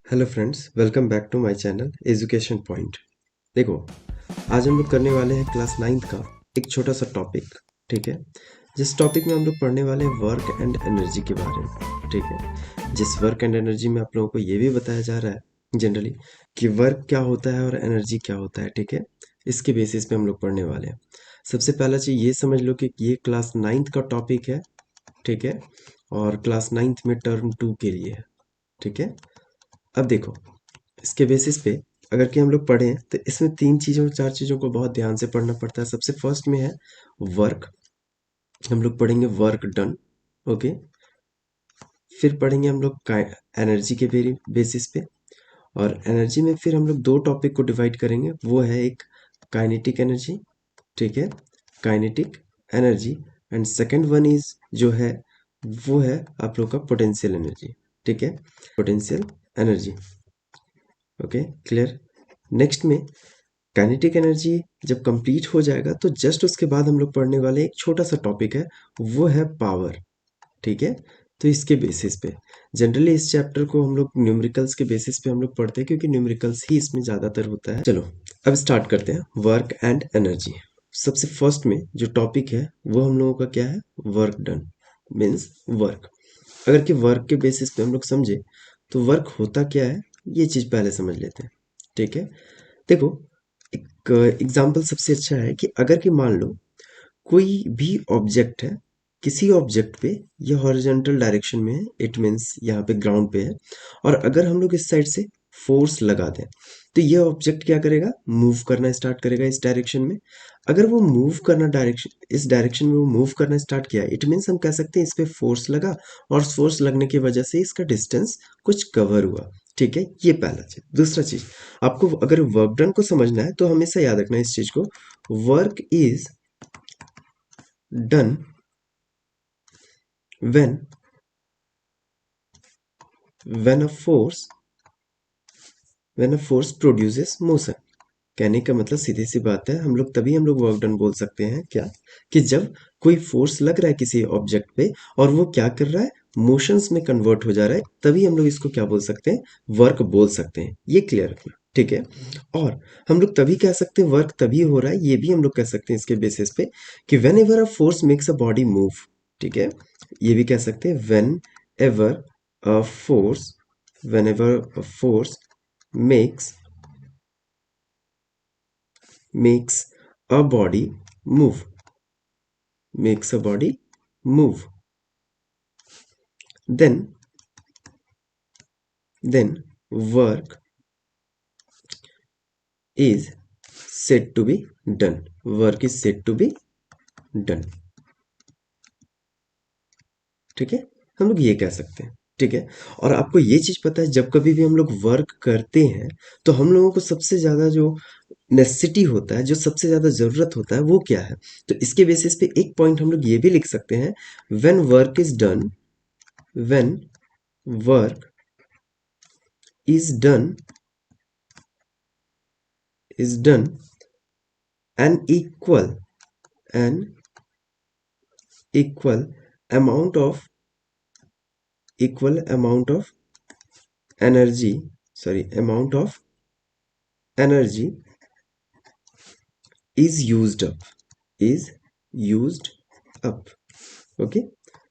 Hello friends, welcome back to my channel education point. देखो, आज हम लोग करने वाले हैं क्लास 9th का एक छोटा सा टॉपिक। ठीक है, जिस टॉपिक में हम लोग पढ़ने वाले हैं वर्क एंड एनर्जी के बारे में। ठीक है, जिस वर्क एंड एनर्जी में आप लोगों को ये भी बताया जा रहा है जनरली कि वर्क क्या होता है और एनर्जी क्या होता है। ठीक है, इसके बेसिस पे हम लोग पढ़ने वाले हैं। सबसे पहला चीज़ ये समझ लो कि ये क्लास 9th का टॉपिक है। ठीक है, और क्लास 9th में टर्म 2 के लिए है। ठीक है, अब देखो, इसके बेसिस पे अगर कि हम लोग पढ़ें तो इसमें 3 चीज़ों 4 चीज़ों को बहुत ध्यान से पढ़ना पड़ता है। सबसे फर्स्ट में है वर्क। हम लोग पढ़ेंगे वर्क डन। ओके, फिर पढ़ेंगे हम लोग एनर्जी के बेसिस पे। और एनर्जी में फिर हम लोग 2 टॉपिक को डिवाइड करेंगे। वो है एक काइनेटिक एनर्जी। ठीक है, kinetic energy. And second one is जो है वो है आप लोग का पोटेंशियल एनर्जी। ठीक है, potential energy. Okay, clear. Next में काइनेटिक एनर्जी जब कंप्लीट हो जाएगा तो जस्ट उसके बाद हम लोग पढ़ने वाले एक छोटा सा टॉपिक है, वो है पावर। ठीक है, तो इसके बेसिस पे जनरली इस चैप्टर को हम लोग न्यूमेरिकल्स के बेसिस पे हम लोग पढ़ते हैं, क्योंकि न्यूमेरिकल्स ही इसमें ज़्यादातर होता है। चलो, अब स्टार्ट करते हैं वर्क एंड एनर्जी। सबसे फर्स्ट में जो टॉपिक है वो हम लोगों का क्या है, वर्क डन मीन्स वर्क। अगर कि वर्क के बेसिस पे हम लोग समझे तो वर्क होता क्या है, ये चीज़ पहले समझ लेते हैं। ठीक है, देखो, एक एग्जाम्पल सबसे अच्छा है कि अगर कि मान लो कोई भी ऑब्जेक्ट है, किसी ऑब्जेक्ट पे ये हॉरिजॉन्टल डायरेक्शन में है, इट मीन्स यहाँ पे ग्राउंड पे है, और अगर हम लोग इस साइड से फोर्स लगा दें तो ये ऑब्जेक्ट क्या करेगा, मूव करना स्टार्ट करेगा इस डायरेक्शन में। अगर वो मूव करना डायरेक्शन इस डायरेक्शन में वो मूव करना स्टार्ट किया, इट मीन्स हम कह सकते हैं इस पे फोर्स लगा, और फोर्स लगने की वजह से इसका डिस्टेंस कुछ कवर हुआ। ठीक है, ये पहला चीज। दूसरा चीज, आपको अगर वर्क डन को समझना है तो हमेशा याद रखना इस चीज को, work is done when when a force when a force produces motion। कहने का मतलब सीधी सी बात है, हम लोग वर्क डन बोल सकते हैं क्या, कि जब कोई फोर्स लग रहा है किसी ऑब्जेक्ट पे और वो क्या कर रहा है, मोशंस में कन्वर्ट हो जा रहा है, तभी हम लोग इसको क्या बोल सकते हैं, वर्क बोल सकते हैं। ये क्लियर रखना। ठीक है, और हम लोग तभी कह सकते हैं वर्क तभी हो रहा है, ये भी हम लोग कह सकते हैं इसके बेसिस पे कि when ever a force makes a body move. ठीक है, ये भी कह सकते हैं when ever a force whenever a force makes makes a body move makes a body move, then work is said to be done, work is said to be done। ठीक है, हम लोग ये कह सकते हैं। ठीक है, और आपको ये चीज पता है जब कभी भी हम लोग वर्क करते हैं तो हम लोगों को सबसे ज्यादा जो नेसेसिटी होता है, जो सबसे ज्यादा जरूरत होता है, वो क्या है। तो इसके बेसिस पे एक पॉइंट हम लोग ये भी लिख सकते हैं, when work is done when work is done an an equal amount of equal amount of energy is used up is used up। Okay,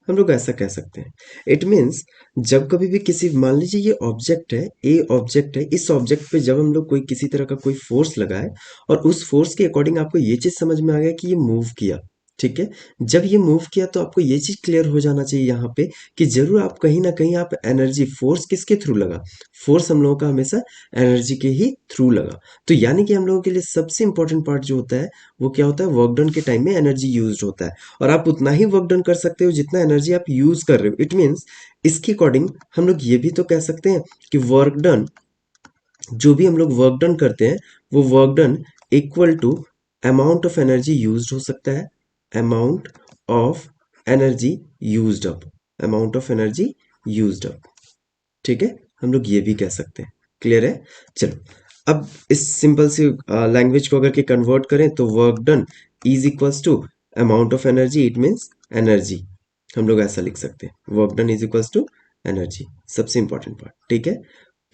हम लोग ऐसा कह सकते हैं। इट मीन्स जब कभी भी किसी, मान लीजिए ये ऑब्जेक्ट है, ए ऑब्जेक्ट है, इस ऑब्जेक्ट पे जब हम लोग कोई किसी तरह का कोई फोर्स लगाए और उस फोर्स के अकॉर्डिंग आपको ये चीज समझ में आ गया कि ये मूव किया। ठीक है, जब ये मूव किया तो आपको ये चीज क्लियर हो जाना चाहिए यहाँ पे कि जरूर आप कहीं ना कहीं आप एनर्जी, फोर्स किसके थ्रू लगा, फोर्स हम लोगों का हमेशा एनर्जी के ही थ्रू लगा। तो यानी कि हम लोगों के लिए सबसे इंपॉर्टेंट पार्ट जो होता है वो क्या होता है, वर्क डन के टाइम में एनर्जी यूज होता है, और आप उतना ही वर्क डन कर सकते हो जितना एनर्जी आप यूज कर रहे हो। इट मीन्स इसके अकॉर्डिंग हम लोग ये भी तो कह सकते हैं कि वर्क डन, जो भी हम लोग वर्क डन करते हैं वो work done equal to amount of energy used हो सकता है, amount of energy used up, amount of energy used up. ठीक है, हम लोग ये भी कह सकते हैं। क्लियर है। चलो, अब इस सिंपल सी लैंग्वेज को अगर के कन्वर्ट करें तो work done is equals to amount of energy, it means energy. हम लोग ऐसा लिख सकते हैं, work done is equals to energy, सबसे इंपॉर्टेंट पार्ट। ठीक है,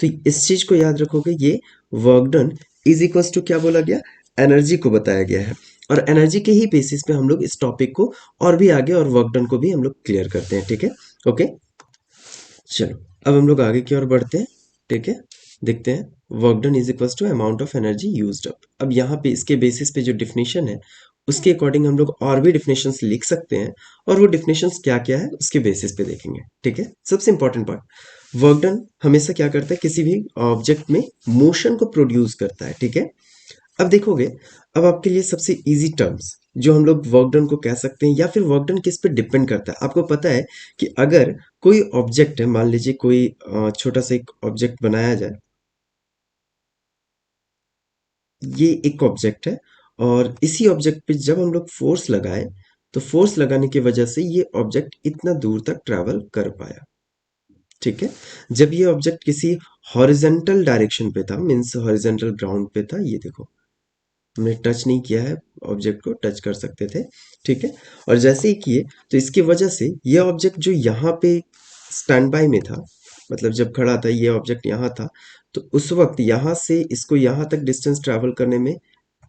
तो इस चीज को याद रखोगे, ये work done is equals to क्या बोला गया, एनर्जी को बताया गया है। और एनर्जी के ही बेसिस पे हम लोग इस टॉपिक को और भी आगे और वर्क डन को भी हम लोग क्लियर करते हैं, ठीक है। ओके, चलो अब हम लोग आगे की ओर बढ़ते हैं, ठीक है। देखते हैं work done is equals to amount of energy used up. अब यहाँ पे इसके बेसिस पे जो डिफिनेशन है उसके अकॉर्डिंग हम लोग और भी डिफिनेशंस लिख सकते हैं, और वो डिफिनेशंस क्या क्या है उसके बेसिस पे देखेंगे, ठीक है। सबसे इंपॉर्टेंट पार्ट, वर्क डन हमेशा क्या करता है, किसी भी ऑब्जेक्ट में मोशन को प्रोड्यूस करता है, ठीक है। अब देखोगे, अब आपके लिए सबसे इजी टर्म्स जो हम लोग वर्क डन को कह सकते हैं, या फिर वर्क डन किस पे डिपेंड करता है। आपको पता है कि अगर कोई ऑब्जेक्ट है, मान लीजिए कोई छोटा सा एक ऑब्जेक्ट बनाया जाए, ये एक ऑब्जेक्ट है, और इसी ऑब्जेक्ट पे जब हम लोग फोर्स लगाए, तो फोर्स लगाने की वजह से ये ऑब्जेक्ट इतना दूर तक ट्रैवल कर पाया, ठीक है। जब ये ऑब्जेक्ट किसी हॉरिजेंटल डायरेक्शन पे था, मीन्स हॉरिजेंटल ग्राउंड पे था, ये देखो हमने टच नहीं किया है, ऑब्जेक्ट को टच कर सकते थे, ठीक है। और जैसे ही किए, तो इसकी वजह से ये ऑब्जेक्ट जो यहाँ पे स्टैंड बाय में था, मतलब जब खड़ा था ये ऑब्जेक्ट यहाँ था, तो उस वक्त यहाँ से इसको यहाँ तक डिस्टेंस ट्रैवल करने में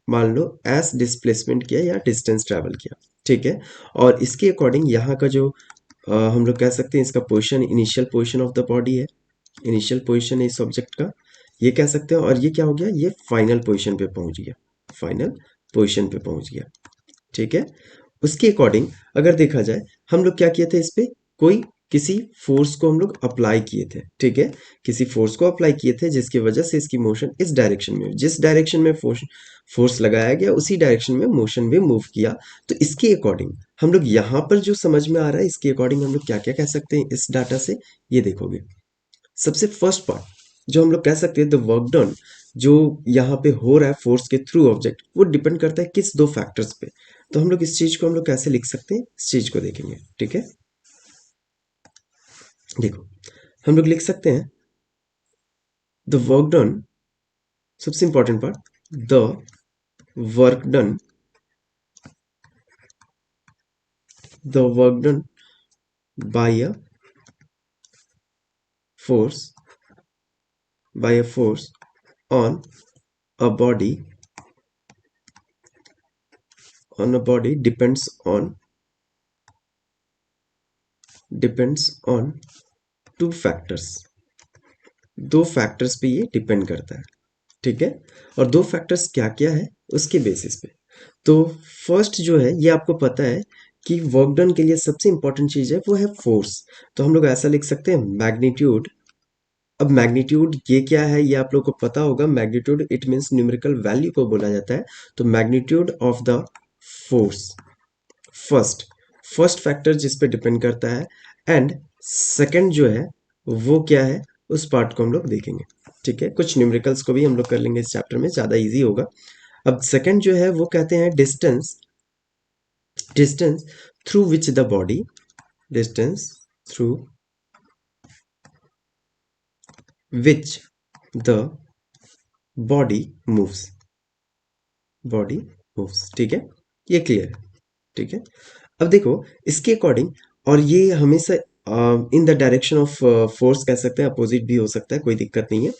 मान लो एस डिस्प्लेसमेंट किया या डिस्टेंस ट्रैवल किया, ठीक है। और इसके अकॉर्डिंग यहाँ का जो हम लोग कह सकते हैं इसका position, initial position of the body है, इनिशियल पोजीशन है इस ऑब्जेक्ट का, ये कह सकते हैं। और ये क्या हो गया, ये फाइनल पोजीशन पे पहुंच गया, फाइनल पोजीशन पे पहुंच गया, ठीक है। उसके अकॉर्डिंग अगर देखा जाए, हम लोग क्या किए थे, इस पे कोई किसी फोर्स को हम लोग अप्लाई किए थे, ठीक है। किसी फोर्स को अप्लाई किए थे जिसकी वजह से इसकी मोशन इस डायरेक्शन में, जिस डायरेक्शन में फोर्स लगाया गया उसी डायरेक्शन में मोशन भी मूव किया। तो इसके अकॉर्डिंग हम लोग यहाँ पर जो समझ में आ रहा है, इसके अकॉर्डिंग हम लोग क्या क्या कह सकते हैं इस डाटा से, ये देखोगे। सबसे फर्स्ट पार्ट जो हम लोग कह सकते हैं, द वर्क डन जो यहाँ पे हो रहा है फोर्स के थ्रू ऑब्जेक्ट, वो डिपेंड करता है किस दो फैक्टर्स पे। तो हम लोग इस चीज को हम लोग कैसे लिख सकते हैं, इस चीज को देखेंगे, ठीक है। देखो, हम लोग लिख सकते हैं द वर्क डन, सबसे important part, the work done, the work done by a force, by a force on a body, on a body depends on two factors, दो फैक्टर्स पे ये डिपेंड करता है, ठीक है। और दो फैक्टर्स क्या क्या है उसके बेसिस पे। तो फर्स्ट जो है, ये आपको पता है कि वर्क डन के लिए सबसे इंपॉर्टेंट चीज है वो है फोर्स। तो हम लोग ऐसा लिख सकते हैं मैग्नीट्यूड। अब मैग्नीट्यूड ये क्या है, ये आप लोग को पता होगा, magnitude it means numerical value को बोला जाता है। तो magnitude of the force, first first factor जिस पे डिपेंड करता है, एंड सेकंड जो है वो क्या है, उस पार्ट को हम लोग देखेंगे, ठीक है। कुछ न्यूमेरिकल्स को भी हम लोग कर लेंगे इस चैप्टर में, ज़्यादा इजी होगा। अब सेकंड जो है वो कहते हैं distance, distance through which the body, distance through which the body moves, body moves, ठीक है। ये क्लियर है, ठीक है। अब देखो, इसके अकॉर्डिंग, और ये हमेशा इन द डायरेक्शन ऑफ फोर्स कह सकते हैं, अपोजिट भी हो सकता है, कोई दिक्कत नहीं है।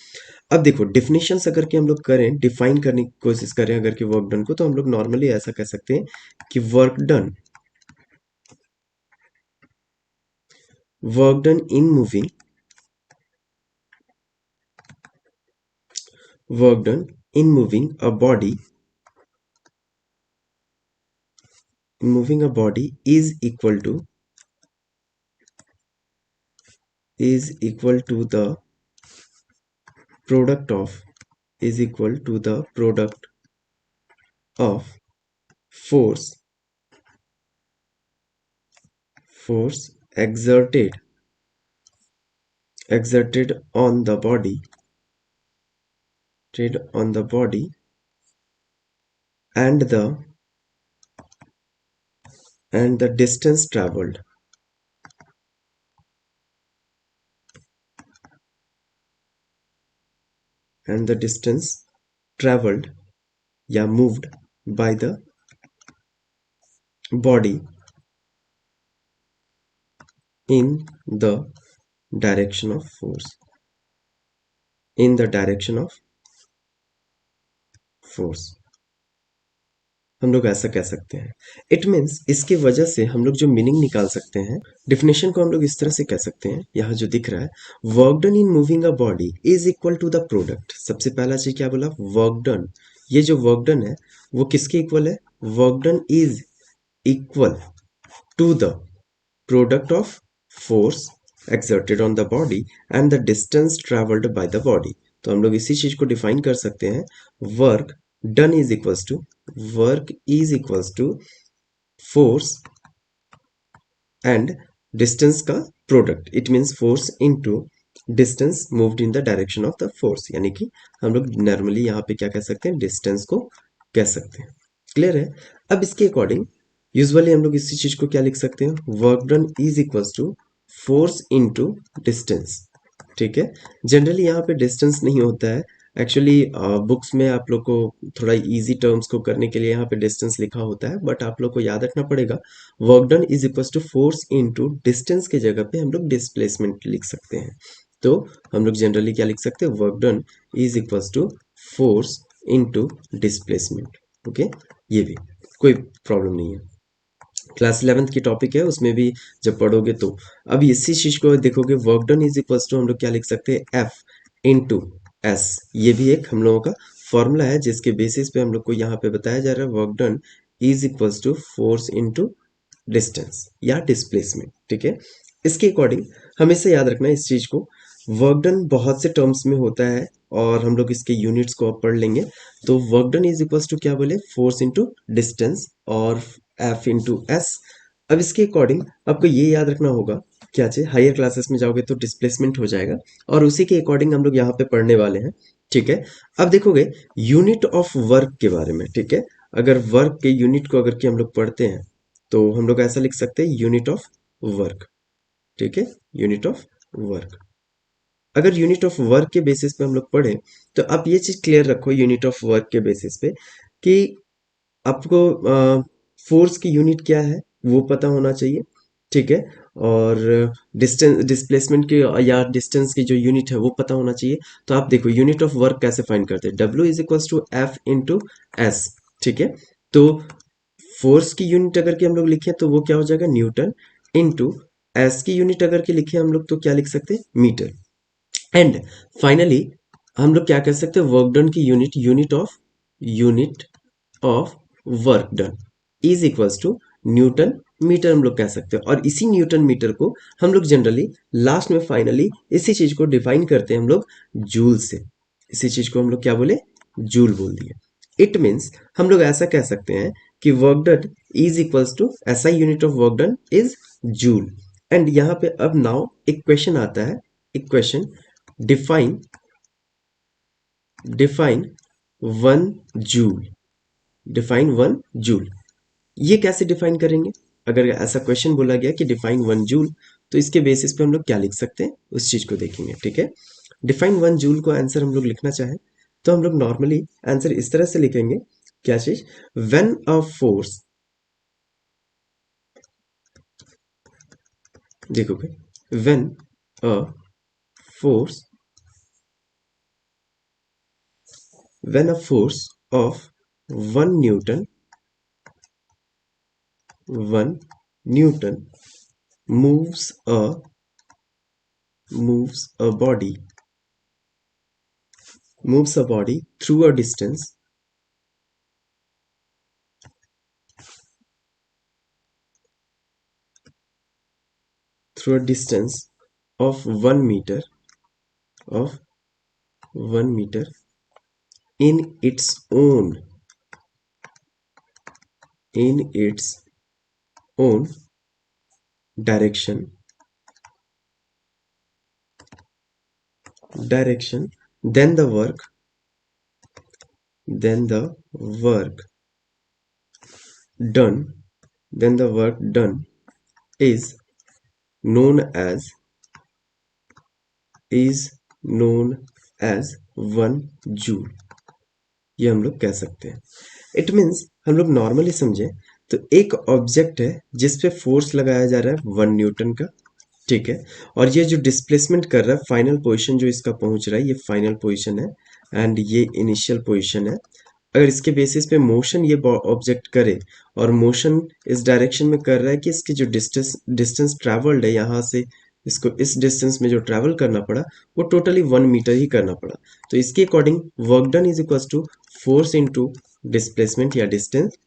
अब देखो डिफिनेशंस अगर कि हम लोग करें, डिफाइन करने की कोशिश करें अगर कि वर्क डन को, तो हम लोग नॉर्मली ऐसा कह सकते हैं कि work done in moving, work done in moving a body, moving a body is equal to the product of, is equal to the product of force, force exerted on the body, exerted on the body, and the distance traveled, and the distance traveled, या moved by the body in the direction of force, in the direction of force. हम लोग ऐसा कह सकते हैं। It means इसकी वजह से हम लोग जो मीनिंग निकाल सकते हैं, डिफिनेशन को हम लोग इस तरह से कह सकते हैं, यहाँ जो दिख रहा है, work done in moving a body is equal to the product. सबसे पहला चीज क्या बोला, वर्क डन। ये जो वर्क डन है वो किसके इक्वल है, work done is equal to the product of force exerted on the body and the distance traveled by the body। तो हम लोग इसी चीज को डिफाइन कर सकते हैं, work done is equals to, work is equals to force and distance का product. It means force into distance moved in the direction of the force, यानी कि हम लोग नॉर्मली यहाँ पे क्या कह सकते हैं, डिस्टेंस को कह सकते हैं। क्लियर है। अब इसके अकॉर्डिंग यूजुअली हम लोग इसी चीज को क्या लिख सकते हैं, work done is equals to force into distance. ठीक है। जनरली यहाँ पे डिस्टेंस नहीं होता है, एक्चुअली बुक्स में आप लोग को थोड़ा इजी टर्म्स को करने के लिए यहाँ पे डिस्टेंस लिखा होता है, बट आप लोग को याद रखना पड़ेगा work done is equals to force into distance के जगह पे हम लोग डिस्प्लेसमेंट लिख सकते हैं। तो हम लोग जनरली क्या लिख सकते हैं, work done is equals to force into displacement. Okay, ये भी कोई प्रॉब्लम नहीं है, क्लास 11th की टॉपिक है, उसमें भी जब पढ़ोगे तो। अब इसी चीज को देखोगे, work done is equals to हम लोग क्या लिख सकते हैं, एफ इंटू एस। ये भी एक हम लोगों का फॉर्मूला है जिसके बेसिस पे हम लोग को यहाँ पे बताया जा रहा है, work done is equals to force into distance या डिस्प्लेसमेंट। ठीक है। इसके अकॉर्डिंग हमेशा याद रखना है इस चीज को, वर्क डन बहुत से टर्म्स में होता है और हम लोग इसके यूनिट्स को अब पढ़ लेंगे। तो work done is equals to क्या बोले, फोर्स इनटू डिस्टेंस और एफ इंटू एस। अब इसके अकॉर्डिंग आपको ये याद रखना होगा, क्या चाहिए, हायर क्लासेस में जाओगे तो डिस्प्लेसमेंट हो जाएगा और उसी के अकॉर्डिंग हम लोग यहाँ पे पढ़ने वाले हैं। ठीक है। अब देखोगे यूनिट ऑफ वर्क के बारे में। ठीक है। अगर वर्क के यूनिट को अगर कि हम लोग पढ़ते हैं तो हम लोग ऐसा लिख सकते हैं, यूनिट ऑफ वर्क। ठीक है, यूनिट ऑफ वर्क। अगर यूनिट ऑफ वर्क के बेसिस पे हम लोग पढ़े तो आप ये चीज क्लियर रखो, यूनिट ऑफ वर्क के बेसिस पे कि आपको फोर्स की यूनिट क्या है वो पता होना चाहिए। ठीक है। और डिस्टेंस, डिस्प्लेसमेंट की या डिस्टेंस की जो यूनिट है वो पता होना चाहिए। तो आप देखो यूनिट ऑफ वर्क कैसे फाइंड करते हैं, W is equals to F into S. ठीक है। तो फोर्स की यूनिट अगर कि हम लोग लिखें तो वो क्या हो जाएगा, न्यूटन। इनटू एस की यूनिट अगर कि लिखे हम लोग तो क्या लिख सकते हैं, मीटर। एंड फाइनली हम लोग क्या कह सकते हैं, वर्क डन की unit, unit of work done is equals to newton metre हम लोग कह सकते हैं। और इसी न्यूटन मीटर को हम लोग जनरली लास्ट में फाइनली इसी चीज को डिफाइन करते हैं हम लोग जूल से। इसी चीज को हम लोग क्या बोले, जूल बोल दिए। इट मीन्स हम लोग ऐसा कह सकते हैं कि work done is equals to SI unit of work done is joule. And यहाँ पे अब नाउ एक क्वेश्चन आता है, एक question, define define 1 joule, define 1 joule. ये कैसे डिफाइन करेंगे, अगर ऐसा क्वेश्चन बोला गया कि डिफाइन 1 जूल, तो इसके बेसिस पे हम लोग क्या लिख सकते हैं उस चीज को देखेंगे। ठीक है। डिफाइन 1 जूल को आंसर हम लोग लिखना चाहें तो हम लोग नॉर्मली आंसर इस तरह से लिखेंगे, क्या चीज, व्हेन अ फोर्स, देखोगे, when a force, when a force of 1 Newton, 1 Newton moves a moves a body moves a body through a distance through a distance of 1 meter, of 1 meter in its own, in its own direction, direction, then the work, then the work done, then the work done is known as, is known as 1 joule. ये हम लोग कह सकते हैं। It means हम लोग normally समझे तो एक ऑब्जेक्ट है जिस पे फोर्स लगाया जा रहा है 1 न्यूटन का। ठीक है। और ये जो डिस्प्लेसमेंट कर रहा है, फाइनल पोजीशन जो इसका पहुंच रहा है, ये फाइनल पोजीशन है एंड ये इनिशियल पोजीशन है। अगर इसके बेसिस पे मोशन ये ऑब्जेक्ट करे और मोशन इस डायरेक्शन में कर रहा है कि इसकी जो डिस्टेंस डिस्टेंस ट्रेवल्ड है यहाँ से इसको इस डिस्टेंस में जो ट्रैवल करना पड़ा वो टोटली 1 मीटर ही करना पड़ा। तो इसके according work done is equal to force into displacement या डिस्टेंस।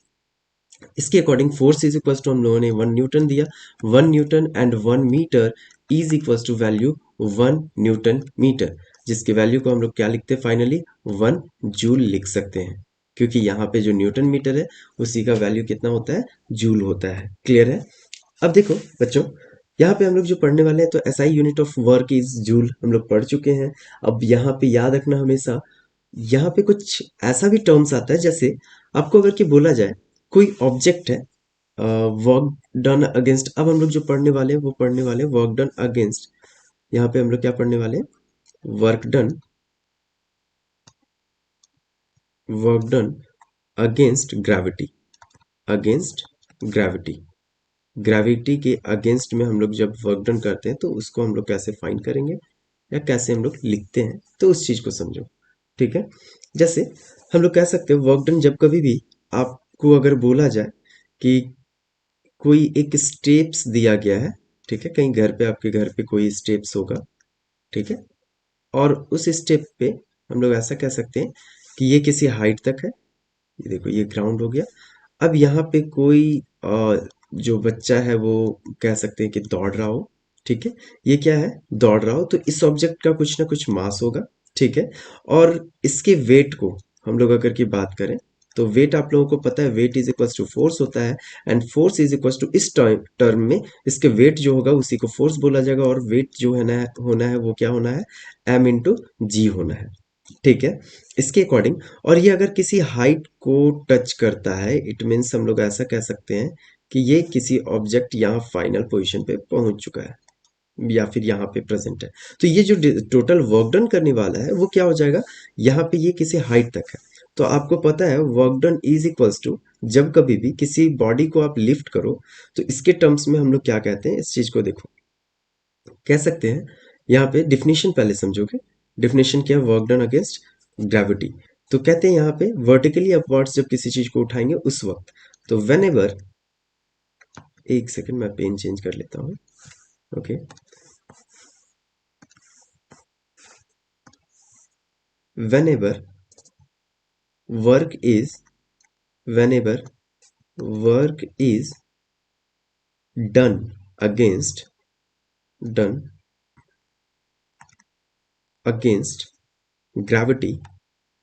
इसके according force is equal to हम लोगों ने 1 न्यूटन दिया। 1 newton and 1 metre is equal to value 1 newton metre, जिसके वैल्यू को हम लोग क्या लिखते हैं फाइनली 1 जूल लिख सकते हैं, क्योंकि यहाँ पे जो न्यूटन मीटर है उसी का वैल्यू कितना होता है, जूल होता है। क्लियर है। अब देखो बच्चों, यहाँ पे हम लोग जो पढ़ने वाले हैं तो SI unit of work is joule हम लोग पढ़ चुके हैं। अब यहाँ पे याद रखना हमेशा, यहाँ पे कुछ ऐसा भी टर्म्स आता है जैसे आपको अगर कि बोला जाए कोई ऑब्जेक्ट है वर्क डन अगेंस्ट, अब हम लोग जो पढ़ने वाले हैं वो पढ़ने वाले हैं वर्क डन अगेंस्ट। यहाँ पे हम लोग क्या पढ़ने वाले हैं, work done against gravity, against gravity. Gravity के अगेंस्ट में हम लोग जब वर्क डन करते हैं तो उसको हम लोग कैसे फाइंड करेंगे या कैसे हम लोग लिखते हैं, तो उस चीज को समझो। ठीक है। जैसे हम लोग कह सकते हैं वर्क डन जब कभी भी आपको अगर बोला जाए कि कोई एक स्टेप्स दिया गया है, ठीक है, कहीं घर पे आपके घर पे कोई स्टेप्स होगा, ठीक है, और उस स्टेप पे हम लोग ऐसा कह सकते हैं कि ये किसी हाइट तक है। ये देखो ये ग्राउंड हो गया। अब यहाँ पे कोई जो बच्चा है वो कह सकते हैं कि दौड़ रहा हो, ठीक है, ये क्या है, दौड़ रहा हो, तो इस ऑब्जेक्ट का कुछ ना कुछ मास होगा, ठीक है, और इसके वेट को हम लोग अगर की बात करें तो वेट आप लोगों को पता है weight is equal to force होता है, and force is equal to इस टर्म में इसके वेट जो होगा उसी को फोर्स बोला जाएगा, और वेट जो है ना होना है वो क्या होना है, एम इंटू जी होना है। ठीक है। इसके अकॉर्डिंग, और ये अगर किसी हाइट को टच करता है इट मीन्स हम लोग ऐसा कह सकते हैं कि ये किसी ऑब्जेक्ट यहाँ फाइनल पोजीशन पे पहुंच चुका है या फिर यहाँ पे प्रेजेंट है। तो ये जो टोटल वर्क डन करने वाला है वो क्या हो जाएगा, यहाँ पे ये किसी हाइट तक है। तो आपको पता है work done is equals to, जब कभी भी किसी बॉडी को आप लिफ्ट करो तो इसके टर्म्स में हम लोग क्या कहते हैं, इस चीज को देखो कह सकते हैं, यहाँ पे डिफिनेशन पहले समझोगे। डिफिनेशन क्या है, वर्क डन अगेंस्ट ग्रेविटी। तो कहते हैं यहाँ पे वर्टिकली अपवर्ड्स जब किसी चीज को उठाएंगे उस वक्त, तो वेन एवर, एक सेकंड मैं पेन चेंज कर लेता हूँ। Okay, when ever work is, whenever work is done against, done against gravity,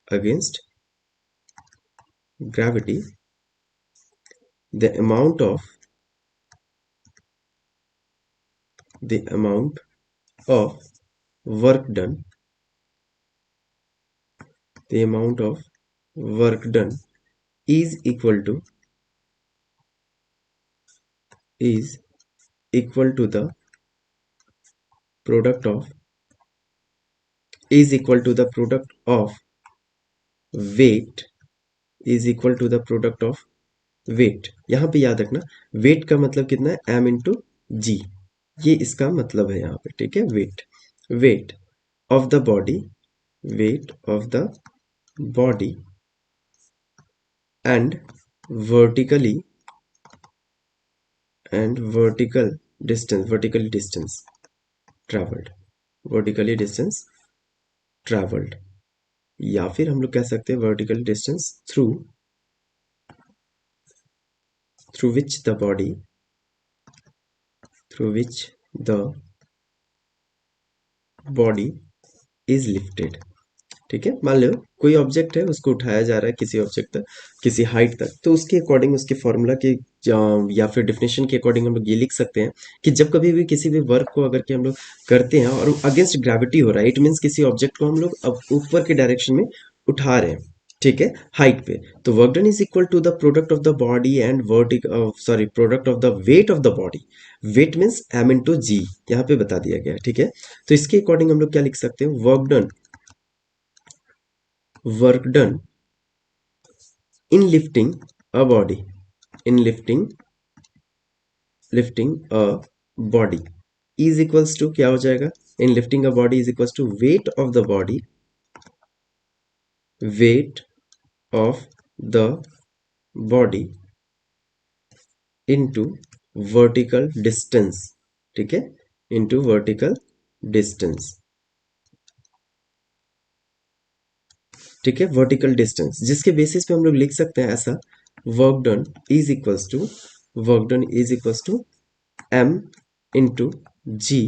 against gravity, the amount of, the amount of work done, the amount of work done is equal to, is equal to the product of, is equal to the product of weight, is equal to the product of weight. यहाँ पे याद रखना wait का मतलब कितना है, M into जी, ये इसका मतलब है यहाँ पे। ठीक है, weight, weight of the body, weight of the body and vertically, and vertical distance travelled, vertically distance travelled, या फिर हम लोग कह सकते हैं vertical distance through, through which the body, through which the body is lifted. ठीक है, मान लो कोई ऑब्जेक्ट है उसको उठाया जा रहा है किसी ऑब्जेक्ट तक, किसी हाइट तक, तो उसके अकॉर्डिंग उसके फॉर्मूला के या फिर डेफिनेशन के अकॉर्डिंग हम लोग ये लिख सकते हैं कि जब कभी भी किसी भी वर्क को अगर कि हम लोग करते हैं और अगेंस्ट ग्रेविटी हो रहा है, इट मीन्स किसी ऑब्जेक्ट को हम लोग अब ऊपर के डायरेक्शन में उठा रहे हैं, ठीक है, हाइट पे, तो work done is equal to the product of the body and sorry product of the weight of the body. Weight means M into G, यहाँ पे बता दिया गया है। ठीक है, तो इसके अकॉर्डिंग हम लोग क्या लिख सकते हैं, work done, work done in lifting a body, in lifting a body, is equals to क्या हो जाएगा, in lifting a body is equals to weight of the body, weight of the body into vertical distance, ठीक है, into vertical distance, ठीक है, vertical distance, जिसके basis पे हम लोग लिख सकते हैं ऐसा, work done is equals to, work done is equals to M into G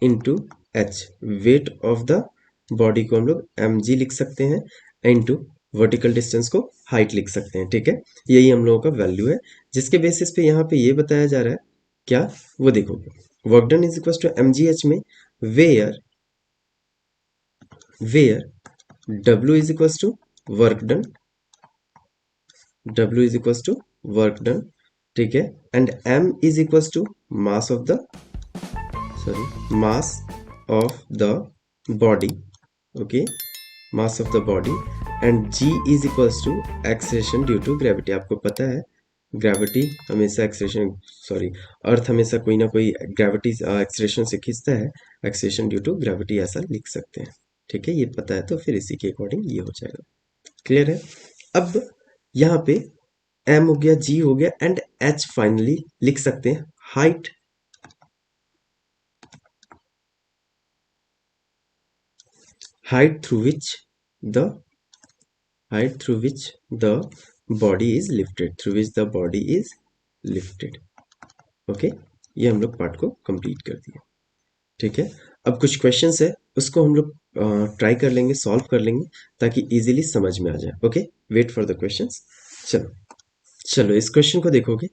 into H, weight of the body को हम लोग एम जी लिख सकते हैं, इंटू वर्टिकल डिस्टेंस को हाइट लिख सकते हैं, ठीक है, यही हम लोगों का वैल्यू है, जिसके बेसिस पे यहाँ पे ये बताया जा रहा है क्या, वो देखो, work done is equal to M G H में where, where W is equals to work done, W is equals to work done, ठीक है, and M is equals to mass of the, sorry, mass of the body, okay, mass of the body, and G is equals to acceleration due to gravity, आपको पता है gravity हमेशा acceleration, sorry, अर्थ हमेशा कोई ना कोई ग्रेविटी एक्सेलेरेशन से खींचता है, एक्सेलेरेशन ड्यू टू ग्रेविटी ऐसा लिख सकते हैं, ठीक है, ये पता है तो फिर इसी के अकॉर्डिंग ये हो जाएगा, क्लियर है। अब यहाँ पे m हो गया, g हो गया, एंड h फाइनली लिख सकते हैं, height, height through which the, height through which the body is lifted, through which the body is lifted, okay, ये हम लोग पार्ट को कंप्लीट कर दिए, ठीक है। अब कुछ क्वेश्चंस है उसको हम लोग ट्राई कर लेंगे, सॉल्व कर लेंगे ताकि इजीली समझ में आ जाए, okay, wait for the questions. चलो चलो इस क्वेश्चन को देखोगे,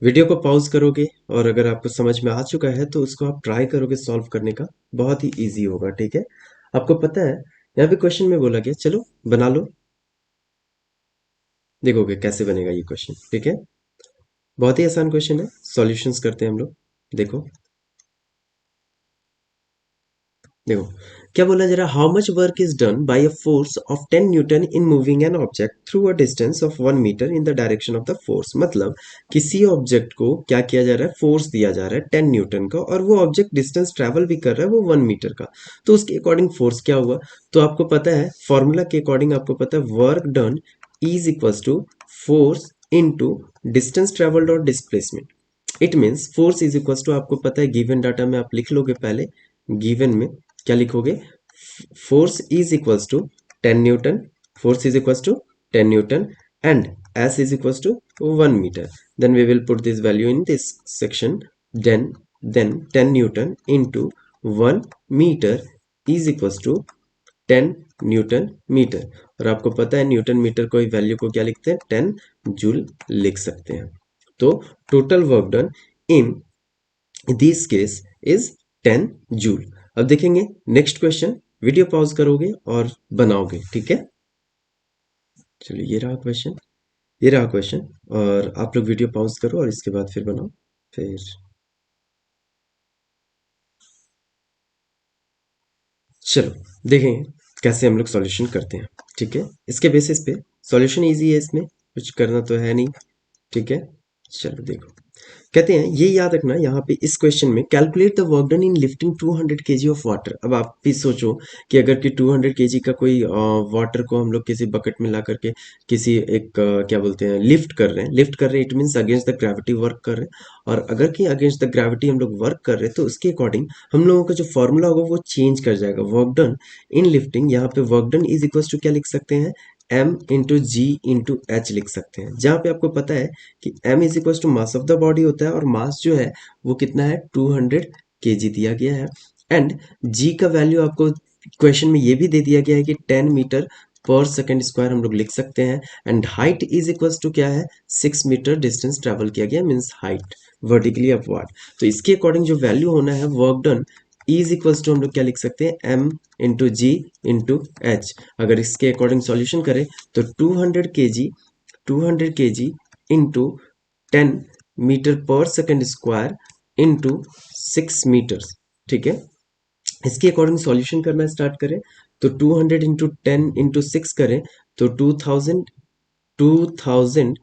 वीडियो को पॉज करोगे और अगर आपको समझ में आ चुका है तो उसको आप ट्राई करोगे सॉल्व करने का, बहुत ही इजी होगा, ठीक है। आपको पता है यहाँ पे क्वेश्चन में बोला गया, चलो बना लो, देखोगे कैसे बनेगा ये क्वेश्चन, ठीक है, बहुत ही आसान क्वेश्चन है, सॉल्यूशंस करते हैं हम लोग, देखो देखो क्या बोला जा रहा है, how much work is done by a force of 10 newton in moving an object through a distance of 1 metre in the direction of the force, मतलब किसी ऑब्जेक्ट को क्या किया जा रहा है, फोर्स दिया जा रहा है 10 न्यूटन का और वो ऑब्जेक्ट डिस्टेंस ट्रेवल भी कर रहा है वो 1 मीटर का, तो उसके अकॉर्डिंग फोर्स क्या हुआ, तो आपको पता है फॉर्मूला के अकॉर्डिंग आपको पता है work done is equals to force into distance travelled और displacement, it means force is equals to, आपको पता है गिवन डाटा में आप लिख लोगे पहले, गिवन में क्या लिखोगे, force is equals to 10 newton, force is equals to 10 newton and s is equals to 1 meter, then we will put this value in this section, then 10 newton into 1 meter is equals to 10 newton metre, और आपको पता है Newton metre को value को क्या लिखते हैं, 10 joule लिख सकते हैं, तो total work done in this case is 10 joule. अब देखेंगे नेक्स्ट क्वेश्चन, वीडियो पॉज करोगे और बनाओगे, ठीक है, चलिए ये रहा क्वेश्चन, ये रहा क्वेश्चन, और आप लोग वीडियो पॉज करो और इसके बाद फिर बनाओ, फिर चलो देखें कैसे हम लोग सॉल्यूशन करते हैं, ठीक है, इसके बेसिस पे सॉल्यूशन इजी है, इसमें कुछ करना तो है नहीं, ठीक है, चलो देखो, कहते हैं ये याद रखना यहाँ पे इस क्वेश्चन में, calculate the work done in lifting 200 KG of water, अब आप भी सोचो कि अगर कि 200 केजी का कोई वाटर को हम लोग किसी बकेट में ला करके किसी एक क्या बोलते हैं लिफ्ट कर रहे हैं, लिफ्ट कर रहे हैं it means against the gravity work कर रहे हैं, और अगर कि अगेंस्ट द ग्रेविटी हम लोग वर्क कर रहे हैं तो उसके अकॉर्डिंग हम लोगों का जो फॉर्मूला होगा वो चेंज कर जाएगा, वर्क डन इन लिफ्टिंग, यहाँ पे work done is equal to क्या लिख सकते हैं, m into G into H लिख सकते हैं, जहाँ पे आपको पता है कि m is equal to mass of the body होता है और मास जो है वो कितना है 200 केजी दिया गया है, एंड g का वैल्यू आपको क्वेश्चन में ये भी दे दिया गया है कि 10 मीटर पर सेकेंड स्क्वायर हम लोग लिख सकते हैं, and height is equals to क्या है 6 मीटर डिस्टेंस ट्रेवल किया गया मीन्स हाइट वर्टिकली अपवर्ड, तो इसके अकॉर्डिंग जो वैल्यू होना है work done is equals to हम लोग क्या लिख सकते हैं m into G into H, अगर इसके अकॉर्डिंग सॉल्यूशन करें तो 200 KG into 10 metre per second square into 6 metres, ठीक है, इसके अकॉर्डिंग सॉल्यूशन करना स्टार्ट करें तो 200 इंटू 10 इंटू 6 करें तो 2000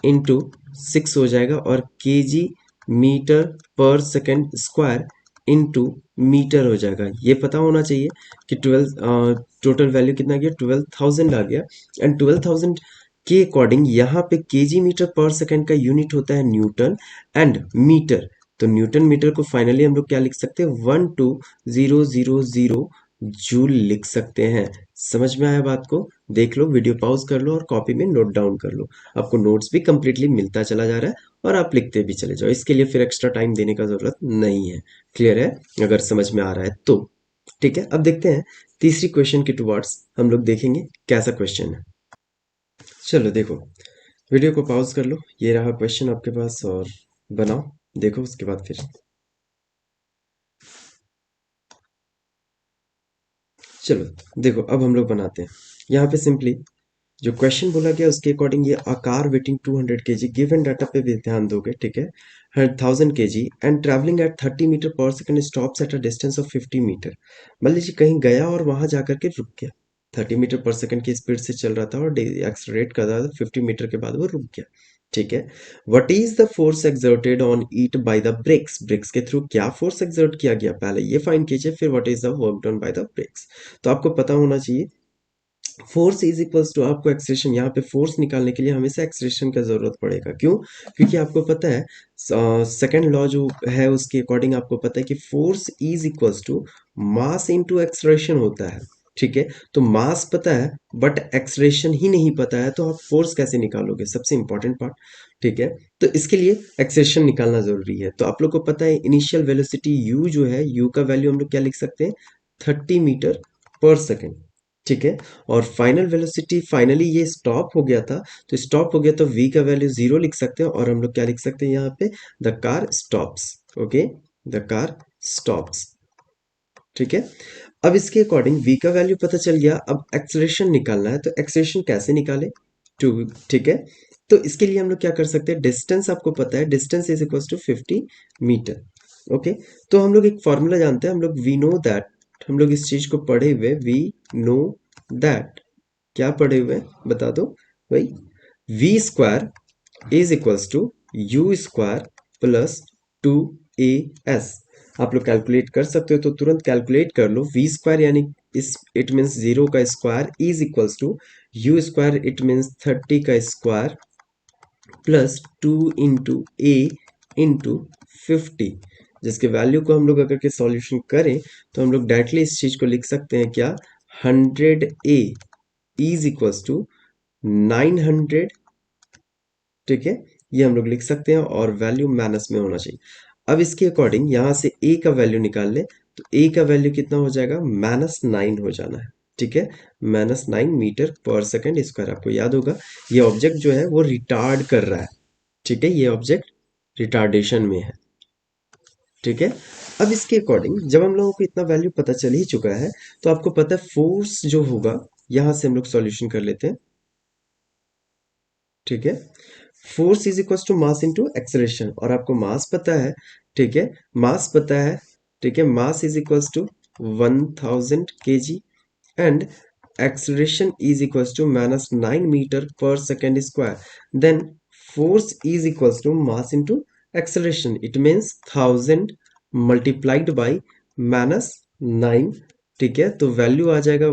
इंटू 6 हो जाएगा, और KG metre per second square into metre हो जाएगा। ये पता होना चाहिए कि 12 टोटल वैल्यू कितना गया, 12,000 आ गया। एंड 12,000 के अकॉर्डिंग यहाँ पे केजी मीटर पर सेकंड का यूनिट होता है न्यूटन एंड मीटर। तो न्यूटन मीटर को फाइनली हम लोग क्या लिख सकते हैं, 12,000 जूल लिख सकते हैं। समझ में आया बात को? देख लो, वीडियो पॉज कर लो और कॉपी में नोट डाउन कर लो। आपको नोट्स भी कंप्लीटली मिलता चला जा रहा है और आप लिखते भी चले जाओ। इसके लिए फिर एक्स्ट्रा टाइम देने का जरूरत नहीं है। क्लियर है अगर समझ में आ रहा है तो? ठीक है, अब देखते हैं तीसरी क्वेश्चन के टुवर्ड्स हम लोग देखेंगे कैसा क्वेश्चन है। चलो देखो, वीडियो को पॉज कर लो, ये रहा क्वेश्चन आपके पास और बनाओ, देखो उसके बाद फिर। चलो देखो, अब हम लोग बनाते हैं। यहाँ पे सिंपली जो क्वेश्चन बोला गया उसके अकॉर्डिंग, ये आकार वेटिंग 200 केजी, गिवन डाटा पे भी ध्यान दोगे, ठीक है। 1000 KG and travelling at 30 metre per second, stops at a distance of 50 metre. मान लीजिए कहीं गया और वहां जाकर के रुक गया। 30 मीटर पर सेकंड की स्पीड से चल रहा था और एक्सलरेट कर रहा था, 50 मीटर के बाद वो रुक गया, ठीक है। What is the force exerted on it by the brakes, brakes के थ्रू क्या फोर्स एक्सर्ट किया गया, पहले ये फाइंड कीजिए, फिर what is the work done by the brakes. तो आपको पता होना चाहिए फोर्स इज इक्वल्स टू, आपको एक्सलेशन, यहाँ पे फोर्स निकालने के लिए हमेशा एक्सलेशन का जरूरत पड़ेगा। क्यों? क्योंकि आपको पता है सेकंड लॉ जो है उसके अकॉर्डिंग आपको पता है कि force is equals to mass into acceleration होता है, ठीक है। तो मास पता है बट एक्सलेशन ही नहीं पता है, तो आप फोर्स कैसे निकालोगे, सबसे इंपॉर्टेंट पार्ट, ठीक है। तो इसके लिए एक्सलेशन निकालना जरूरी है। तो आप लोग को पता है इनिशियल वेलोसिटी यू जो है, यू का वैल्यू हम लोग क्या लिख सकते हैं, 30 मीटर पर सेकेंड, ठीक है। और फाइनल वेलोसिटी, फाइनली ये स्टॉप हो गया था, तो स्टॉप हो गया तो v का वैल्यू 0 लिख सकते हैं और हम लोग क्या लिख सकते हैं यहाँ पे, the car stops, okay, the car stops, ठीक है। अब इसके अकॉर्डिंग v का वैल्यू पता चल गया, अब एक्सेलरेशन निकालना है, तो एक्सेलरेशन कैसे निकाले, टू, ठीक है। तो इसके लिए हम लोग क्या कर सकते हैं, डिस्टेंस आपको पता है, distance is equal to 50 metre, okay. तो हम लोग एक फॉर्मूला जानते हैं, हम लोग वी नो दैट, हम लोग इस चीज को पढ़े हुए, वी नो दैट, क्या पढ़े हुए हैं बता दो भाई, V square is equals to you square plus 2as। आप लोग कैलकुलेट कर सकते हो तो तुरंत कैलकुलेट कर लो, वी स्क्वायर यानी इस, इट मीन्स 0 का square, is equals to you square, it means 30 का square plus 2 into a into 50, जिसके वैल्यू को हम लोग अगर के सॉल्यूशन करें तो हम लोग डायरेक्टली इस चीज को लिख सकते हैं क्या, 100a इज इक्वल्स टू 900, ठीक है। ये हम लोग लिख सकते हैं और वैल्यू माइनस में होना चाहिए। अब इसके अकॉर्डिंग यहाँ से a का वैल्यू निकाल ले, तो a का वैल्यू कितना हो जाएगा, -9 हो जाना है, ठीक है। -9 मीटर पर सेकंड स्क्वायर। आपको याद होगा ये ऑब्जेक्ट जो है वो रिटार्ड कर रहा है, ठीक है, ये ऑब्जेक्ट रिटार्डेशन में है, ठीक है। अब इसके अकॉर्डिंग जब हम लोगों को इतना वैल्यू पता चल ही चुका है, तो आपको पता है फोर्स जो होगा, यहां से हम लोग सॉल्यूशन कर लेते हैं, ठीक है। Force is equal to mass into acceleration, और आपको मास पता है, ठीक है, मास पता है, ठीक है, mass is equal to 1000 KG and acceleration is equals to -9 meter per second square, then force is equals to mass into acceleration, it means 1000 multiplied by -9, ठीक है। तो वैल्यू आ जाएगा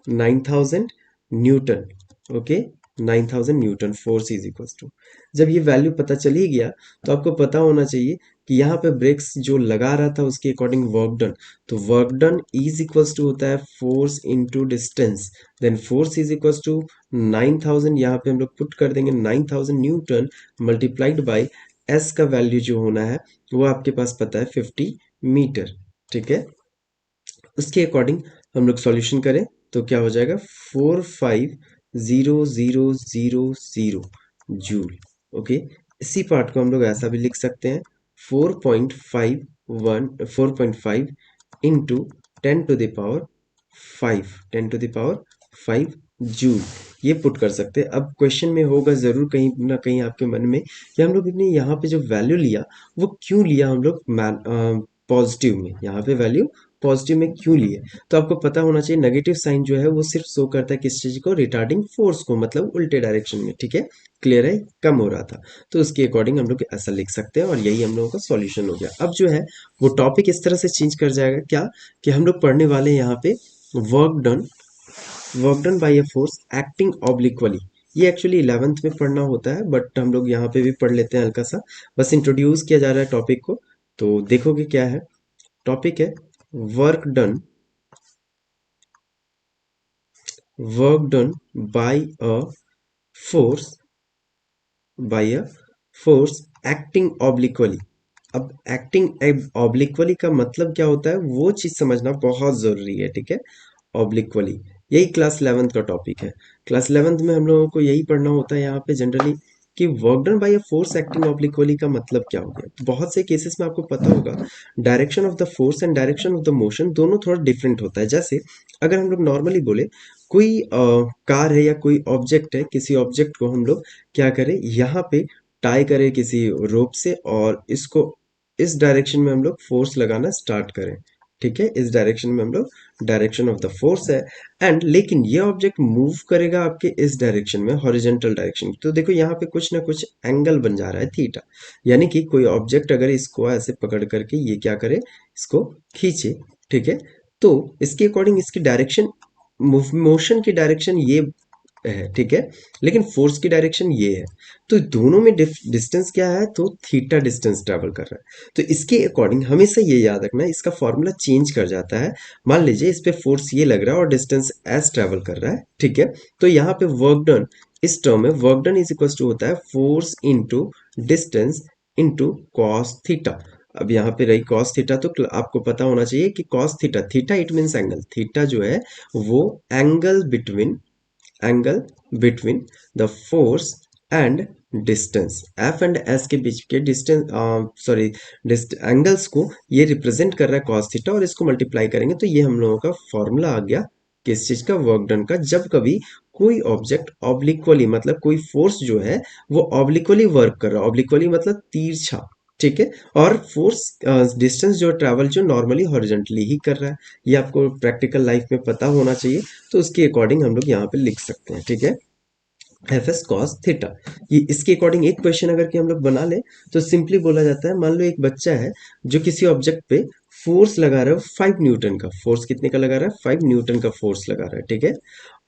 9000 newton, okay, 9000 newton force is equals to. जब ये value पता चल ही गया तो आपको पता होना चाहिए कि यहाँ पे ब्रेक्स जो लगा रहा था उसके अकॉर्डिंग वर्क डन, तो work done is equals to होता है force into distance, then force is equals to 9000, यहाँ पे हम लोग पुट कर देंगे 9000 न्यूटन मल्टीप्लाइड बाई एस का वैल्यू जो होना है वो आपके पास पता है 50 मीटर, ठीक है। उसके अकॉर्डिंग हम लोग सॉल्यूशन करें तो क्या हो जाएगा, 450000 जूल, ओके। इसी पार्ट को हम लोग ऐसा भी लिख सकते हैं, 4.5 into 10 to the power 5 joule, ये पुट कर सकते हैं। अब क्वेश्चन में होगा जरूर कहीं ना कहीं आपके मन में कि हम लोग ने यहाँ पे जो वैल्यू लिया वो क्यों लिया, हम लोग पॉजिटिव में, यहाँ पे वैल्यू पॉजिटिव में क्यों लिए, तो आपको पता होना चाहिए नेगेटिव साइन जो है वो सिर्फ शो करता है किस चीज को, रिटार्डिंग फोर्स को, मतलब उल्टे डायरेक्शन में। ठीक है, क्लियर है, कम हो रहा था, तो उसके अकॉर्डिंग हम लोग ऐसा लिख सकते हैं और यही हम लोगों का सॉल्यूशन हो गया। अब जो है वो टॉपिक इस तरह से चेंज कर जाएगा क्या, कि हम लोग पढ़ने वाले हैं यहाँ पे work done by a force acting obliquely. ये एक्चुअली 11th में पढ़ना होता है, बट हम लोग यहाँ पे भी पढ़ लेते हैं हल्का सा, बस इंट्रोड्यूस किया जा रहा है टॉपिक को। तो देखोगे क्या है, टॉपिक है work done, work done by a force, by a force acting obliquely. अब एक्टिंग ऑब्लिक्वली का मतलब क्या होता है वो चीज समझना बहुत जरूरी है। ठीक है, ऑब्लिक्वली, यही क्लास 11th का टॉपिक है। क्लास 11th में हम लोगों को यही पढ़ना होता है यहाँ पे जनरली, कि work done by a force acting obliquely का मतलब क्या हो गया। बहुत से केसेस में आपको पता होगा direction of the force and direction of the motion दोनों थोड़ा डिफरेंट होता है। जैसे अगर हम लोग नॉर्मली बोले कोई कार है या कोई ऑब्जेक्ट है, किसी ऑब्जेक्ट को हम लोग क्या करें, यहाँ पे टाई करें किसी रोप से और इसको इस डायरेक्शन में हम लोग फोर्स लगाना स्टार्ट करें। ठीक है, इस डायरेक्शन में हम लोग, डायरेक्शन ऑफ द फोर्स है, एंड लेकिन ये ऑब्जेक्ट मूव करेगा आपके इस डायरेक्शन में, हॉरिजॉन्टल डायरेक्शन। तो देखो यहाँ पे कुछ ना कुछ एंगल बन जा रहा है थीटा, यानी कि कोई ऑब्जेक्ट अगर इसको ऐसे पकड़ करके ये क्या करे, इसको खींचे। ठीक है, तो इसके अकॉर्डिंग इसकी डायरेक्शन, मोशन की डायरेक्शन ये है। ठीक है, लेकिन फोर्स की डायरेक्शन ये है, तो दोनों में डिस्टेंस क्या है, तो थीटा डिस्टेंस ट्रेवल कर रहा है। तो इसके अकॉर्डिंग हमेशा ये याद रखना है, इसका फॉर्मूला चेंज कर जाता है। मान लीजिए इस पे फोर्स ये लग रहा है और डिस्टेंस एस ट्रेवल कर रहा है। ठीक है, तो यहाँ पे वर्क डन, इस टर्म में work done is equal to होता है force into distance into cos theta. अब यहाँ पे रही कॉस थीटा, तो आपको पता होना चाहिए कि cos theta, theta it means angle, theta जो है वो angle between, angle between the force and distance, F and S के बीच के डिस्टेंस, सॉरी, एंगल्स को ये रिप्रेजेंट कर रहा है कॉस थीटा, और इसको मल्टीप्लाई करेंगे तो ये हम लोगों का फॉर्मूला आ गया किस चीज का, वर्क डन का। जब कभी कोई ऑब्जेक्ट ऑब्लिक्वली, मतलब कोई फोर्स जो है वो ऑब्लिक्वली वर्क कर रहा है, ऑब्लिक्वली मतलब तिरछा। ठीक है, और फोर्स डिस्टेंस जो ट्रैवल जो नॉर्मली हॉरिजॉन्टली ही कर रहा है, ये आपको प्रैक्टिकल लाइफ में पता होना चाहिए। तो उसके अकॉर्डिंग हम लोग यहाँ पे लिख सकते हैं। ठीक है, एफ एस कॉस थीटा, ये इसके अकॉर्डिंग एक क्वेश्चन अगर कि हम लोग बना ले तो सिंपली बोला जाता है, मान लो एक बच्चा है जो किसी ऑब्जेक्ट पे फोर्स लगा रहा है 5 न्यूटन का, फोर्स कितने का लगा रहा है, 5 न्यूटन का फोर्स लगा रहा है। ठीक है,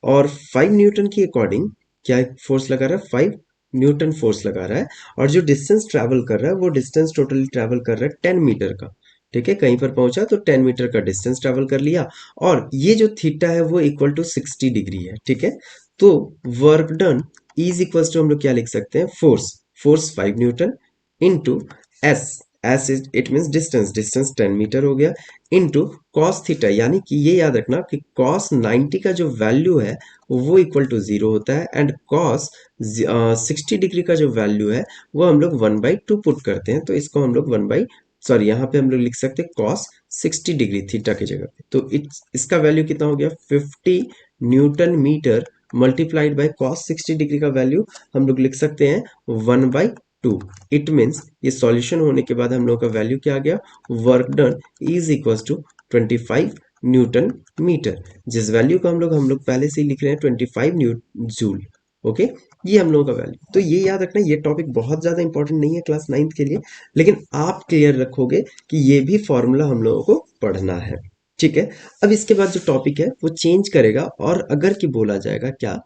और 5 न्यूटन के अकॉर्डिंग क्या फोर्स लगा रहा है, 5 न्यूटन फोर्स लगा रहा है, और जो डिस्टेंस ट्रैवल कर रहा है वो डिस्टेंस टोटली ट्रैवल कर रहा है 10 मीटर का। ठीक है, कहीं पर पहुंचा तो 10 मीटर का डिस्टेंस ट्रैवल कर लिया, और ये जो थीटा है वो इक्वल टू 60 डिग्री है। ठीक है, तो work done is equal to हम लोग क्या लिख सकते हैं, force, force 5 newton into S, S is it means distance, distance 10 metre हो गया, इंटू कॉस थीटा, यानी कि ये याद रखना कि कॉस 90 का जो वैल्यू है वो इक्वल टू 0 होता है, एंड कॉस 60 डिग्री का जो वैल्यू है वो हम लोग 1/2 पुट करते हैं, तो इसको हम लोग 1 बाई, सॉरी यहाँ पे हम लोग लिख सकते हैं कॉस 60 डिग्री थीटा की जगह पे, तो इसका वैल्यू कितना हो गया, 50 newton metre multiplied by cos 60 degree का वैल्यू हम लोग लिख सकते हैं 1/2। इट मीन्स ये सॉल्यूशन होने के बाद हम लोग का वैल्यू क्या आ गया, work done is equal to 25 newton metre, जिस वैल्यू को हम लोग पहले से ही लिख रहे हैं 25 जूल। ओके, ये हम लोगों का वैल्यू, तो ये याद रखना, ये टॉपिक बहुत ज्यादा इंपॉर्टेंट नहीं है क्लास 9th के लिए, लेकिन आप क्लियर रखोगे कि ये भी फॉर्मूला हम लोगों को पढ़ना है। ठीक है, अब इसके बाद जो टॉपिक है वो चेंज करेगा, और अगर कि बोला जाएगा क्या,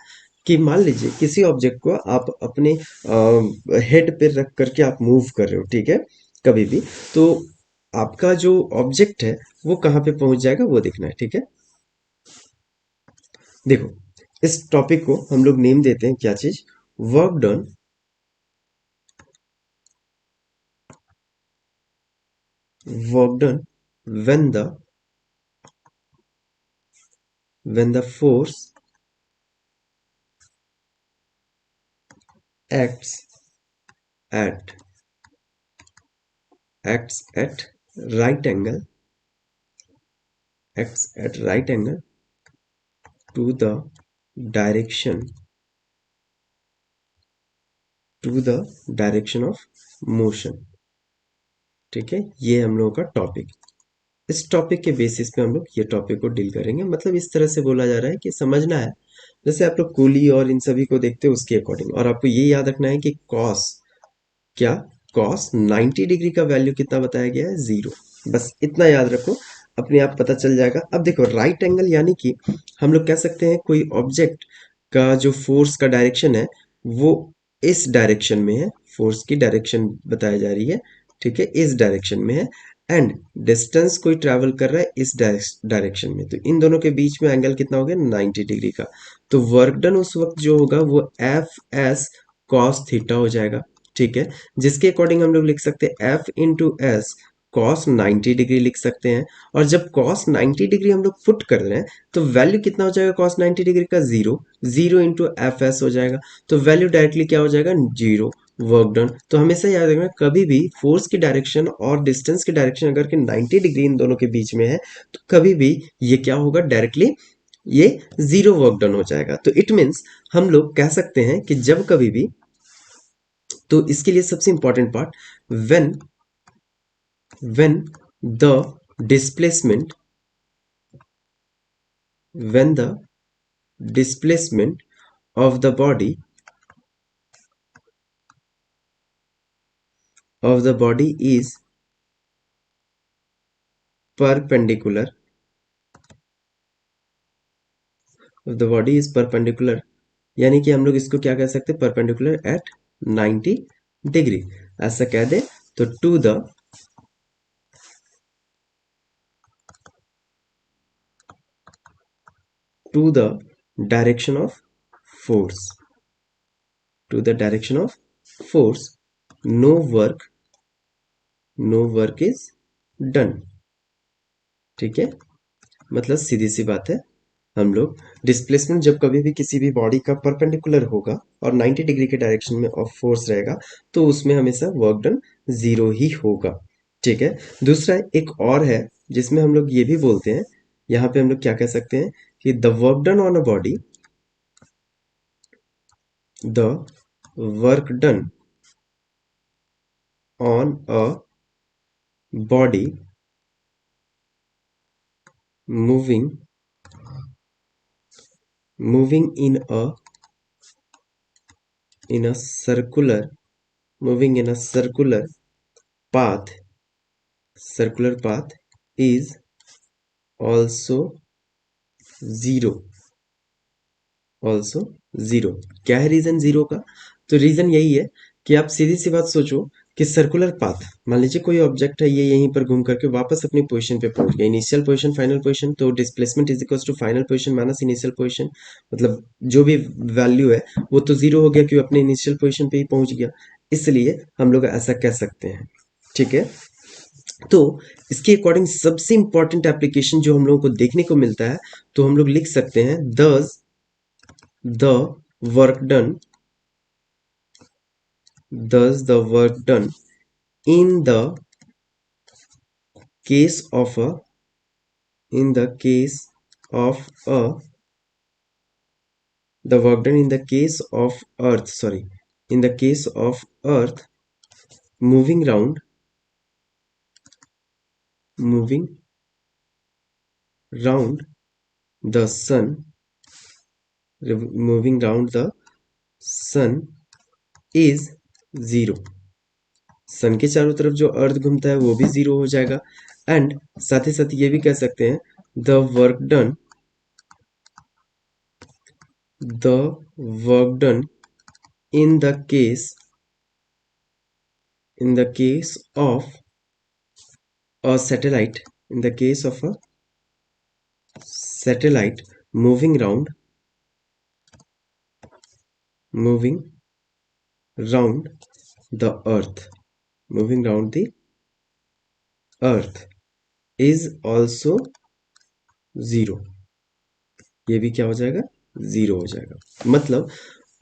कि मान लीजिए किसी ऑब्जेक्ट को आप अपने हेड पे रख करके आप मूव कर रहे हो। ठीक है, कभी भी, तो आपका जो ऑब्जेक्ट है वो कहाँ पे पहुंच जाएगा वो देखना है। ठीक है, देखो इस टॉपिक को हम लोग नेम देते हैं क्या चीज, work done, work done when the, when the force acts at acts at right angle, acts at right angle to the direction, to the direction of motion। ठीक है, ये हम लोगों का टॉपिक। इस टॉपिक के बेसिस पे हम लोग ये टॉपिक को डील करेंगे। मतलब इस तरह से बोला जा रहा है कि समझना है, जैसे आप लोग कूली और इन सभी को देखते हो उसके अकॉर्डिंग, और आपको ये याद रखना है कि कॉस क्या, कॉस 90 डिग्री का वैल्यू कितना बताया गया है, 0। बस इतना याद रखो, अपने आप पता चल जाएगा। अब देखो राइट एंगल यानी कि हम लोग कह सकते हैं कोई ऑब्जेक्ट का जो फोर्स का डायरेक्शन है वो इस डायरेक्शन में है, फोर्स की डायरेक्शन बताई जा रही है, ठीक है, इस डायरेक्शन में है, एंड डिस्टेंस कोई ट्रैवल कर रहा है इस डायरेक्शन में, तो इन दोनों के बीच में एंगल कितना हो गया, 90 डिग्री का। तो वर्क डन उस वक्त जो होगा वो एफ एस कॉस थीटा हो जाएगा, ठीक है, जिसके अकॉर्डिंग हम लोग लिख सकते हैं F into S cos 90 degree लिख सकते हैं। और जब कॉस 90 डिग्री हम लोग पुट कर रहे हैं तो वैल्यू कितना हो जाएगा कॉस 90 डिग्री का, 0, 0 इंटू एफ एस हो जाएगा, तो वैल्यू डायरेक्टली क्या हो जाएगा, 0, वर्क डन। तो हमेशा याद रखना कभी भी फोर्स की डायरेक्शन और डिस्टेंस की डायरेक्शन अगर कि 90 डिग्री इन दोनों के बीच में है तो कभी भी ये क्या होगा, डायरेक्टली ये 0 वर्क डन हो जाएगा। तो इट मीन्स हम लोग कह सकते हैं कि जब कभी भी, तो इसके लिए सबसे important part, when when the displacement when the displacement of the body is perpendicular यानी कि हम लोग इसको क्या कह सकते हैं, परपेंडिकुलर एट 90 डिग्री, ऐसा कह दे तो to the direction of force to the direction of force, no work is done, ठीक है। मतलब सीधी सी बात है, हम लोग डिस्प्लेसमेंट जब कभी भी किसी भी बॉडी का परपेंडिकुलर होगा और 90 डिग्री के डायरेक्शन में ऑफ फोर्स रहेगा तो उसमें हमेशा वर्क डन 0 ही होगा, ठीक है। दूसरा एक और है जिसमें हम लोग ये भी बोलते हैं, यहाँ पे हम लोग क्या कह सकते हैं कि the work done on a body, the work done on a body moving in a circular moving in a path circular path is also zero, also zero. क्या है रीजन जीरो का, तो रीजन यही है कि आप सीधी सी बात सोचो कि सर्कुलर पाथ, मान लीजिए कोई ऑब्जेक्ट है, ये यहीं पर घूम करके वापस अपनी पोजीशन पे पहुंच गया, इनिशियल पोजीशन फाइनल पोजीशन, तो displacement is equal to final position minus initial position, मतलब जो भी वैल्यू है वो तो जीरो हो गया क्योंकि अपने इनिशियल पोजीशन पे ही पहुंच गया, इसलिए हम लोग ऐसा कह सकते हैं, ठीक है। तो इसके अकॉर्डिंग सबसे इंपॉर्टेंट एप्लीकेशन जो हम लोगों को देखने को मिलता है, तो हम लोग लिख सकते हैं the work done the work done in the case of a in the case of a the work done in the case of earth, sorry, in the case of earth moving round moving round the sun moving round the sun is zero, सन के चारों तरफ जो अर्थ घूमता है वो भी zero हो जाएगा। एंड साथ ही साथ ये भी कह सकते हैं the work done in the case of a satellite in the case of a satellite moving round the earth moving round the earth is also zero, ये भी क्या हो जाएगा, जीरो हो जाएगा। मतलब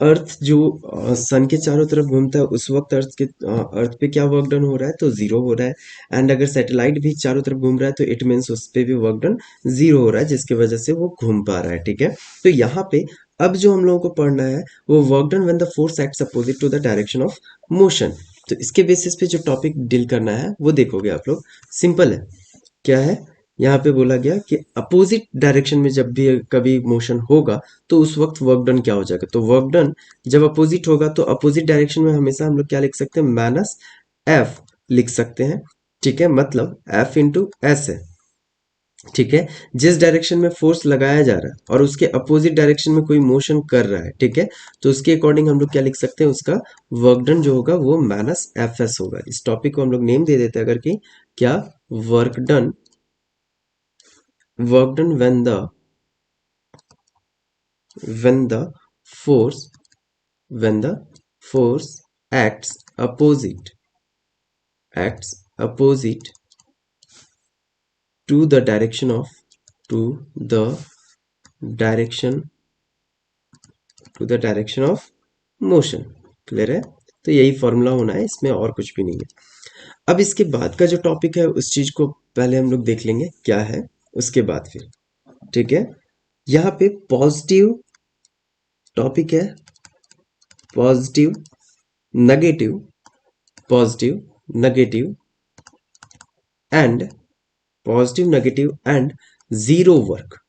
अर्थ जो सन के चारों तरफ घूमता है उस वक्त अर्थ पे क्या वर्क डन हो रहा है, तो जीरो हो रहा है। एंड अगर सैटेलाइट भी चारों तरफ घूम रहा है तो इट मीन्स उस पे भी वर्क डन जीरो हो रहा है, जिसकी वजह से वो घूम पा रहा है, ठीक है। तो यहाँ पे अब जो हम लोगों को पढ़ना है वो work done when the force acts opposite to the direction of motion. तो इसके बेसिस पे जो टॉपिक डील करना है वो देखोगे आप लोग, सिंपल है, क्या है यहाँ पे बोला गया कि अपोजिट डायरेक्शन में जब भी कभी मोशन होगा तो उस वक्त वर्क डन क्या हो जाएगा। तो वर्क डन जब अपोजिट होगा तो अपोजिट डायरेक्शन में हमेशा हम लोग क्या लिख सकते हैं, माइनस एफ लिख सकते हैं। ठीक है, मतलब एफ इंटू एस है। ठीक है, जिस डायरेक्शन में फोर्स लगाया जा रहा है और उसके अपोजिट डायरेक्शन में कोई मोशन कर रहा है, ठीक है, तो उसके अकॉर्डिंग हम लोग क्या लिख सकते हैं, उसका वर्क डन जो होगा वो माइनस एफ एस होगा। इस टॉपिक को हम लोग नेम दे देते हैं अगर कि क्या, work done, work done when the force when the force acts opposite to the direction of to the direction to the direction of motion। Clear है, तो यही फॉर्मूला होना है, इसमें और कुछ भी नहीं है। अब इसके बाद का जो टॉपिक है उस चीज को पहले हम लोग देख लेंगे क्या है, उसके बाद फिर। ठीक है, यहाँ पे पॉजिटिव टॉपिक है, positive negative, positive negative and positive negative and zero work.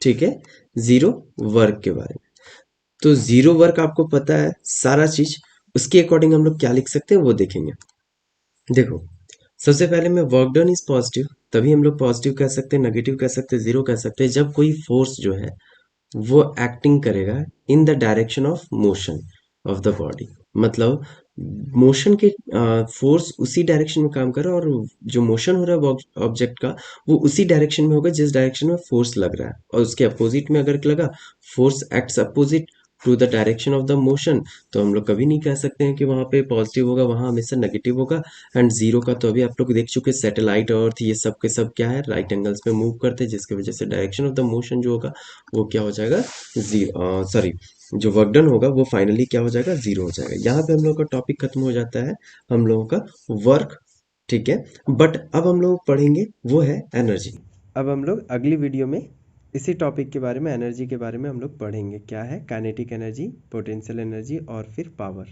ठीक है, जीरो वर्क के बारे में। तो जीरो वर्क आपको पता है सारा चीज, उसके अकॉर्डिंग हम लोग क्या लिख सकते हैं वो देखेंगे। देखो, सबसे पहले में वर्क डन इज पॉजिटिव, तभी हम लोग पॉजिटिव कह सकते हैं, नेगेटिव कह सकते हैं, जीरो कह सकते हैं जब कोई फोर्स जो है वो एक्टिंग करेगा इन the direction of motion of the body. मतलब मोशन के फोर्स उसी डायरेक्शन में काम कर रहा है और जो मोशन हो रहा है ऑब्जेक्ट का वो उसी डायरेक्शन में होगा जिस डायरेक्शन में फोर्स लग रहा है, और उसके अपोजिट में अगर लगा, force acts opposite to the direction of the motion, तो हम लोग कभी नहीं कह सकते हैं कि वहाँ पे पॉजिटिव होगा, वहाँ हमेशा नेगेटिव होगा। एंड जीरो का तो अभी आप लोग देख चुके, सैटेलाइट अर्थ ये सब के सब क्या है, राइट एंगल्स पे मूव करते हैं, जिसकी वजह से डायरेक्शन ऑफ द मोशन जो होगा वो क्या हो जाएगा, जीरो, सॉरी, जो वर्क डन होगा वो फाइनली क्या हो जाएगा, जीरो हो जाएगा। यहाँ पे हम लोग का टॉपिक खत्म हो जाता है, हम लोगों का वर्क। ठीक है, बट अब हम लोग पढ़ेंगे वो है एनर्जी। अब हम लोग अगली वीडियो में इसी टॉपिक के बारे में, एनर्जी के बारे में हम लोग पढ़ेंगे, क्या है काइनेटिक एनर्जी, पोटेंशियल एनर्जी और फिर पावर।